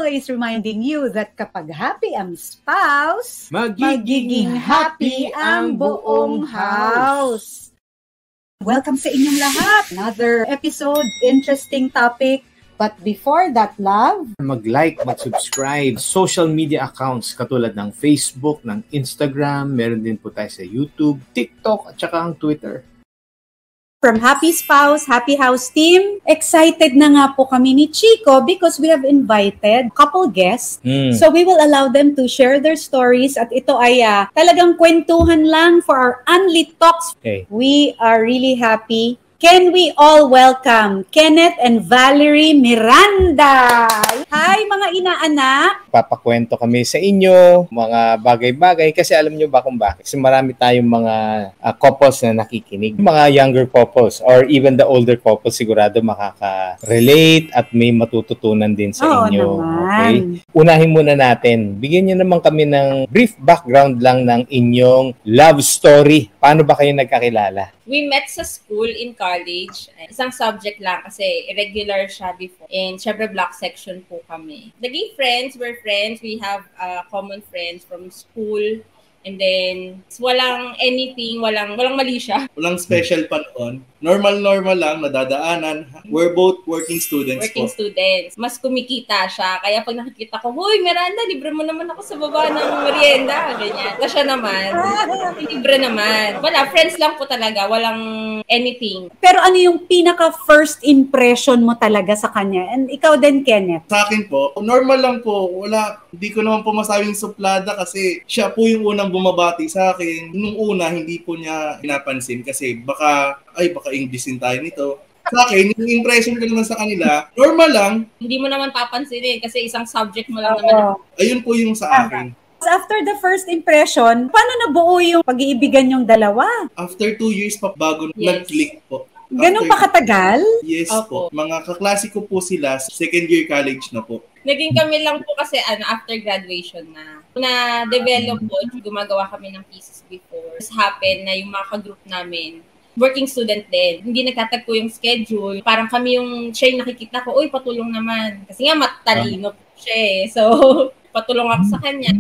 always reminding you that kapag happy ang spouse, magiging happy ang buong house. Welcome sa inyong lahat. Another episode, interesting topic. But before that, love, mag-like, mag-subscribe. Social media accounts katulad ng Facebook, ng Instagram, meron din po tayo sa YouTube, TikTok, at saka ang Twitter. From Happy Spouse, Happy House Team, excited na nga po kami ni Chico because we have invited couple guests. So we will allow them to share their stories at ito ay talagang kwentuhan lang for our Unlit Talks. Okay. We are really happy. Can we all welcome Kenneth and Valerie Miranda? Hi mga inaanak! Papakwento kami sa inyo, mga bagay-bagay, kasi alam nyo ba kung bakit? Kasi marami tayong mga couples na nakikinig. Mga younger couples or even the older couples sigurado makaka-relate at may matututunan din sa inyo. Naman. Okay? Unahin muna natin. Bigyan nyo naman kami ng brief background lang ng inyong love story. Paano ba kayo nagkakilala? We met sa school in college. Isang subject lang kasi irregular siya before. And syempre block section po kami. Naging friends, we're friends. We have common friends from school. And then, walang anything, walang mali siya. Walang special pa noon. Normal lang, nadadaanan. We're both working students Working students. Mas kumikita siya. Kaya pag nakikita ko, "Hoy, Miranda, libre mo naman ako sa baba ng merienda." Ganyan. Tapos siya naman, libre naman. Wala, friends lang po talaga. Walang anything. Pero ano yung pinaka-first impression mo talaga sa kanya? And ikaw din, Kenneth? Sa akin po, normal lang po. Wala, hindi ko naman po masabing suplada kasi siya po yung unang bumabati sa akin. Nung una, hindi po niya pinapansin kasi baka Englishin tayo nito. Sa akin, yung impression ko naman sa kanila, normal lang. Hindi mo naman papansinin kasi isang subject mo lang naman. Ayun po yung sa akin. After the first impression, paano nabuo yung pag-iibigan yung dalawa? After 2 years pa bago nag-click po. Ganun pa katagal? Yes po. Mga kaklase ko po sila, second year college na po. Naging kami lang po kasi after graduation na develop po, gumagawa kami ng pieces before. It happened na yung mga ka-group namin, working student din. Hindi nagtatagpo yung schedule. Parang kami siya yung nakikita ko, "Uy, patulong naman." Kasi nga matalino po siya eh. So, patulong ako sa kanya.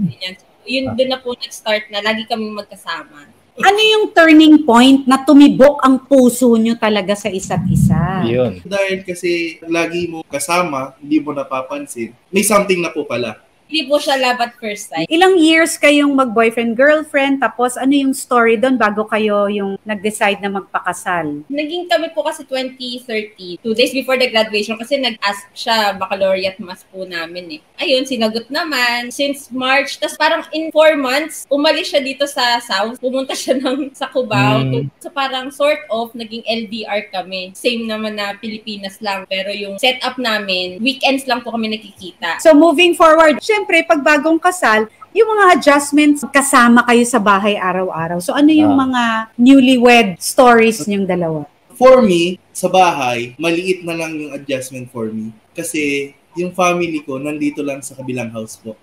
Yun doon na po nag-start na lagi kaming magkasama. Ano yung turning point na tumibok ang puso nyo talaga sa isa't isa? Yun. Dahil kasi lagi mo kasama, hindi mo napapansin. May something na po pala. Hindi po siya love at first sight. Ilang years kayong mag-boyfriend-girlfriend, tapos ano yung story doon bago kayo yung nag-decide na magpakasal? Naging kami po kasi 2030, 2 days before the graduation kasi nag-ask siya, baccalaureate mass po namin eh. Ayun, sinagot naman since March. Tapos parang in 4 months, umalis siya dito sa South. Pumunta siya sa Cubao. So parang sort of naging LDR kami. Same naman na Pilipinas lang. Pero yung setup namin, weekends lang po kami nakikita. So moving forward, syempre pag bagong kasal, yung mga adjustments, kasama kayo sa bahay araw-araw. So ano yung mga newlywed stories niyong dalawa? For me, sa bahay, maliit na lang yung adjustment for me. Kasi yung family ko nandito lang sa kabilang house po.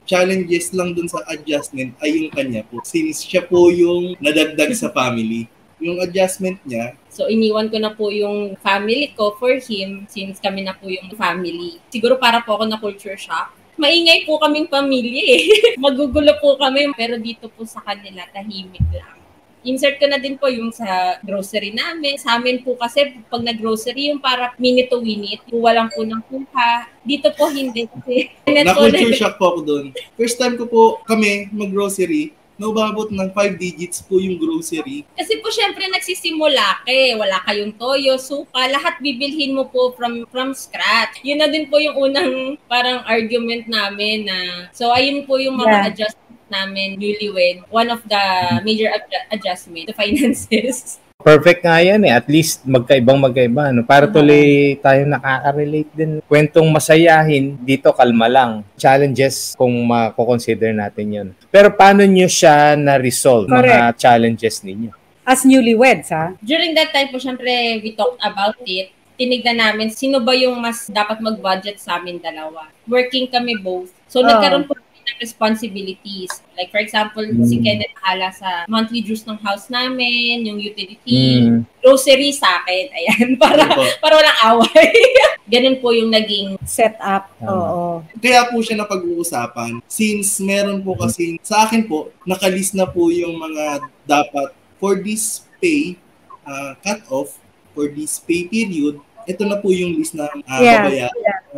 Challenges lang dun sa adjustment ay yung kanya po. Since siya po yung nadagdag sa family, yung adjustment niya. So, iniwan ko na po yung family ko for him since kami na po yung family. Siguro para po ako na culture shock. Maingay po kaming pamilya eh. Magugulo po kami. Pero dito po sa kanila, tahimik lang. Insert ko na din po yung sa grocery namin. Sa amin po kasi pag nag-grocery, yung para minute to minute, walang po ng kuha. Dito po hindi. Na-culture shock po ako doon. First time ko po kami mag-grocery, naubabot ng 5 digits po yung grocery. Kasi po syempre nagsisimula wala kayong toyo, suka, lahat bibilhin mo po from scratch. Yun na din po yung unang parang argument namin na, so ayun po yung mga adjustments namin newlywed. One of the major adjustment, the finances. Perfect nga yan eh. At least magkaiba. No? Para tuloy tayo nakaka-relate din. Kwentong masayahin, dito kalma lang. Challenges kung mako-consider natin yun. Pero paano nyo siya na-resolve, mga challenges ninyo? As newlyweds, ha? During that time po, syempre, we talked about it. Tinignan namin, sino ba yung mas dapat mag-budget sa amin dalawa. Working kami both. So, nagkaroon po responsibilities. Like for example, si Kenneth bahala sa monthly dues ng house namin, yung utility, grocery sa akin. Ayan, para walang away. Ganun po yung naging set up. Oo. Kaya po siya napag-uusapan. Since meron po kasi, sa akin po, nakalist na po yung mga dapat for this pay cut-off, for this pay period, ito na po yung list na babayaran.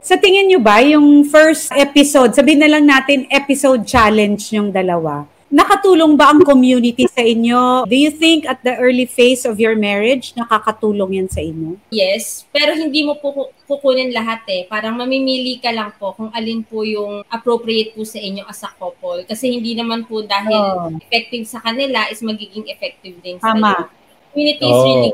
Sa tingin nyo ba, yung first episode, sabihin na lang natin episode challenge yung dalawa, nakatulong ba ang community sa inyo? Do you think at the early phase of your marriage, nakakatulong yan sa inyo? Yes, pero hindi mo po kukunin lahat eh. Parang mamimili ka lang po kung alin po yung appropriate po sa inyo as a couple. Kasi hindi naman po dahil effective sa kanila is magiging effective din sa inyo. Community is really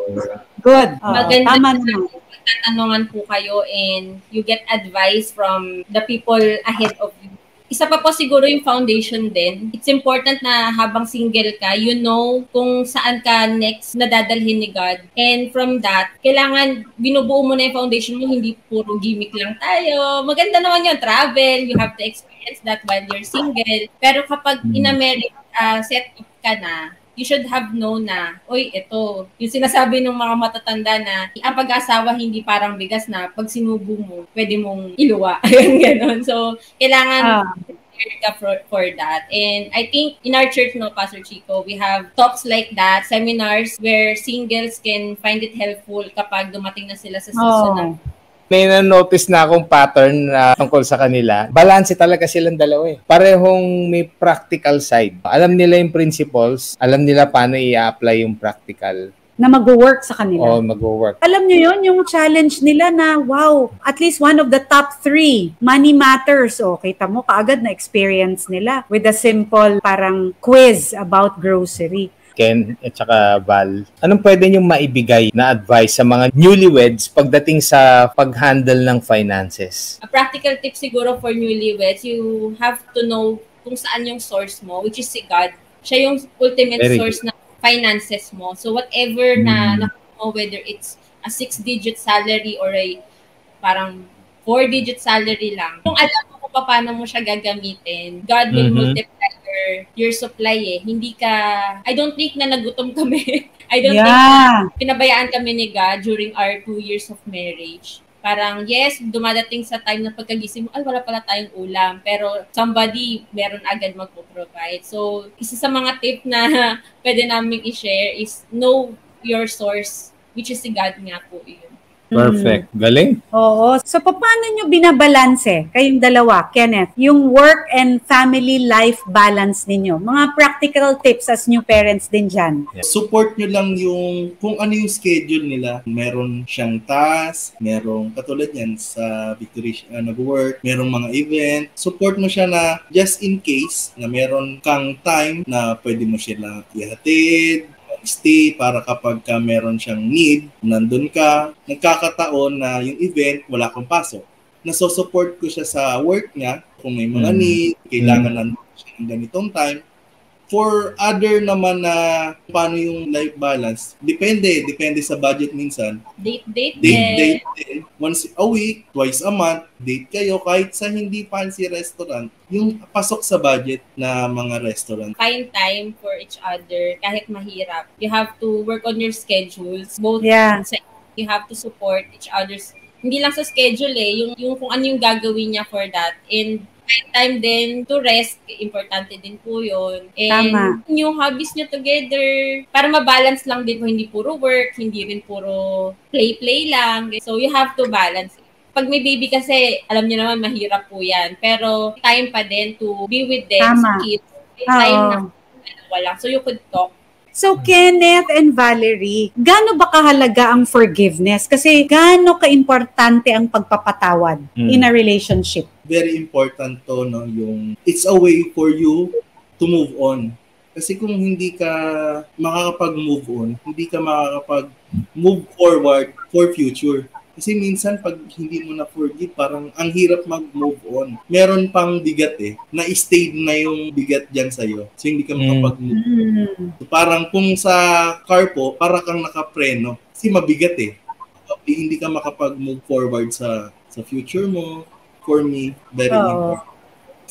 good. Maganda Tama naman. Tatanungan po kayo and you get advice from the people ahead of you. Isa pa po siguro yung foundation din. It's important na habang single ka, you know kung saan ka next nadadalhin ni God. And from that, kailangan binubuo mo na yung foundation mo, hindi puro gimmick lang tayo. Maganda naman yung travel, you have to experience that while you're single. Pero kapag in a marriage set up ka na, you should have known na, oy, ito, yung sinasabi ng mga matatanda na ang pag-asawa hindi parang bigas na pag sinubo mo, pwede mong iluwa. Ayun, gano'n. So, kailangan prepare ka for that. And I think in our church, no, Pastor Chico, we have talks like that, seminars where singles can find it helpful kapag dumating na sila sa season na may na-notice na akong pattern na tungkol sa kanila. Balanse talaga silang dalawa eh. Parehong may practical side. Alam nila yung principles, alam nila paano i-apply yung practical. Na mag-work sa kanila. Oo, mag-work. Alam nyo yun, yung challenge nila na, wow, at least one of the top 3, money matters. O, kita mo, kaagad na experience nila with a simple parang quiz about grocery. Ken at saka Val, anong pwede niyong maibigay na advice sa mga newlyweds pagdating sa pag-handle ng finances? A practical tip siguro for newlyweds, you have to know kung saan yung source mo, which is si God. Siya yung ultimate source ng finances mo. So whatever na mo, whether it's a 6-digit salary or a parang 4-digit salary lang, kung alam mo kung paano mo siya gagamitin, God will multiply your supply eh. Hindi ka, I don't think na nagutom kami. I don't think na pinabayaan kami ni God during our 2 years of marriage. Parang, yes, dumadating sa time na pagkagising mo, ay, wala pala tayong ulam. Pero somebody, meron agad magpo-provide. So, isa sa mga tip na pwede namin i-share is know your source, which is si God nga po yun. Perfect. Galing. Oo. So, paano nyo binabalanse, kayong dalawa, Kenneth, yung work and family life balance ninyo? Mga practical tips as new parents din dyan. Support nyo lang yung, kung ano yung schedule nila. Meron siyang task, merong katulad yan sa Victory nag-work, merong mga event. Support mo siya na just in case na meron kang time na pwede mo sila ihatid, stay para kapag ka meron siyang need, nandun ka, nagkakataon na yung event, wala kang pasok. Naso-support ko siya sa work niya, kung may mga need, kailangan nandun siya ng ganitong time. For other naman na paano yung life balance, depende sa budget minsan. Date. Once a week, twice a month, date kayo kahit sa hindi fancy restaurant, yung pasok sa budget na mga restaurant. Find time for each other kahit mahirap. You have to work on your schedules. Both you have to support each other's, hindi lang sa schedule eh, yung kung ano yung gagawin niya for that. And time din to rest, importante din po yun. And yung hobbies nyo together, para mabalance lang din po, hindi puro work, hindi rin puro play lang. So you have to balance. Pag may baby kasi, alam niyo naman, mahirap po yan. Pero time pa din to be with them, sa kids. Time na wala. So you could talk. So, Kenneth and Valerie, gaano ba kahalaga ang forgiveness? Kasi gaano ka-importante ang pagpapatawad in a relationship? Very important to, no, yung it's a way for you to move on. Kasi kung hindi ka makakapag-move on, hindi ka makakapag-move forward for future. Kasi minsan pag hindi mo na-forgive, parang ang hirap mag-move on. Meron pang bigat eh, na-stay na yung bigat dyan sa'yo. So hindi ka makapag-move on. So, parang kung sa car po, parang kang nakapreno. Kasi mabigat eh. Hindi ka makapag-move forward sa future mo. For me, very important.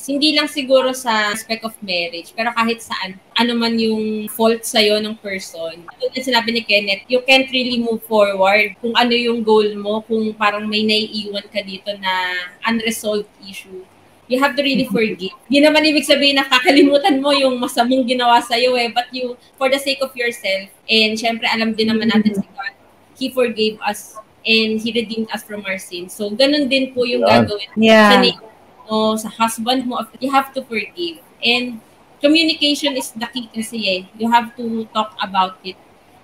Hindi lang siguro sa aspect of marriage, pero kahit saan, ano man yung fault sa'yo ng person. Tulad sinabi ni Kenneth, you can't really move forward kung ano yung goal mo, kung parang may naiiwan ka dito na unresolved issue. You have to really forgive. Hindi naman ibig sabihin na kakalimutan mo yung masamang ginawa sa'yo but you, for the sake of yourself, and syempre alam din naman natin si God, He forgave us and He redeemed us from our sins. So, ganun din po yung gagawin sa sa husband mo, you have to forgive. And communication is the key kasi You have to talk about it.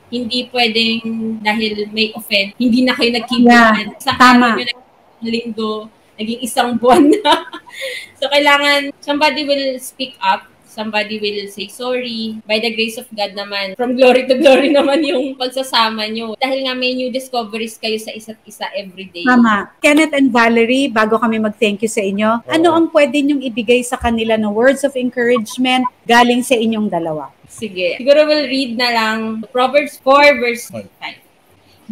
Hindi pwedeng dahil may offend, hindi na kayo nagkibuan. Sa araw nyo naging linggo, naging isang buwan na. So, kailangan somebody will speak up, somebody will say sorry. By the grace of God naman, from glory to glory naman yung pagsasama nyo. Dahil nga may new discoveries kayo sa isa't isa everyday. Tama. Kenneth and Valerie, bago kami mag-thank you sa inyo, ano ang pwede nyong ibigay sa kanila na words of encouragement galing sa inyong dalawa? Sige. Siguro we'll read na lang Proverbs 4 verse 5.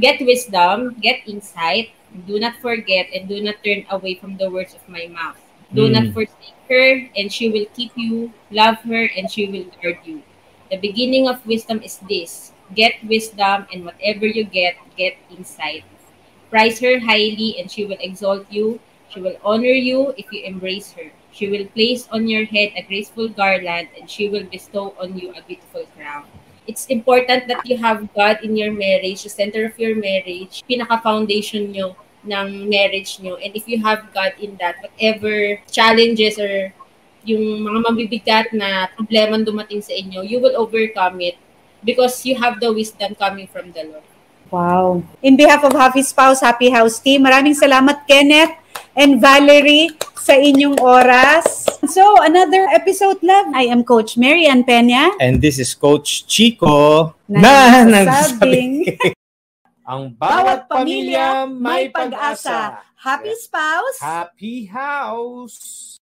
Get wisdom, get insight, do not forget, and do not turn away from the words of my mouth. Do not forsake her, and she will keep you. Love her, and she will guard you. The beginning of wisdom is this. Get wisdom, and whatever you get insight. Prize her highly, and she will exalt you. She will honor you if you embrace her. She will place on your head a graceful garland, and she will bestow on you a beautiful crown. It's important that you have God in your marriage, the center of your marriage, pinaka-foundation nyo ng marriage nyo. And if you have God in that, whatever challenges or yung mga mabibigat na problema dumating sa inyo, you will overcome it because you have the wisdom coming from the Lord. Wow. In behalf of Happy Spouse, Happy House Team, maraming salamat Kenneth and Valerie sa inyong oras. So, another episode, love. I am Coach Mary Ann Peña. And this is Coach Chico na nagsasabing ang bawat pamilya may pag-asa. Happy Spouse, Happy House.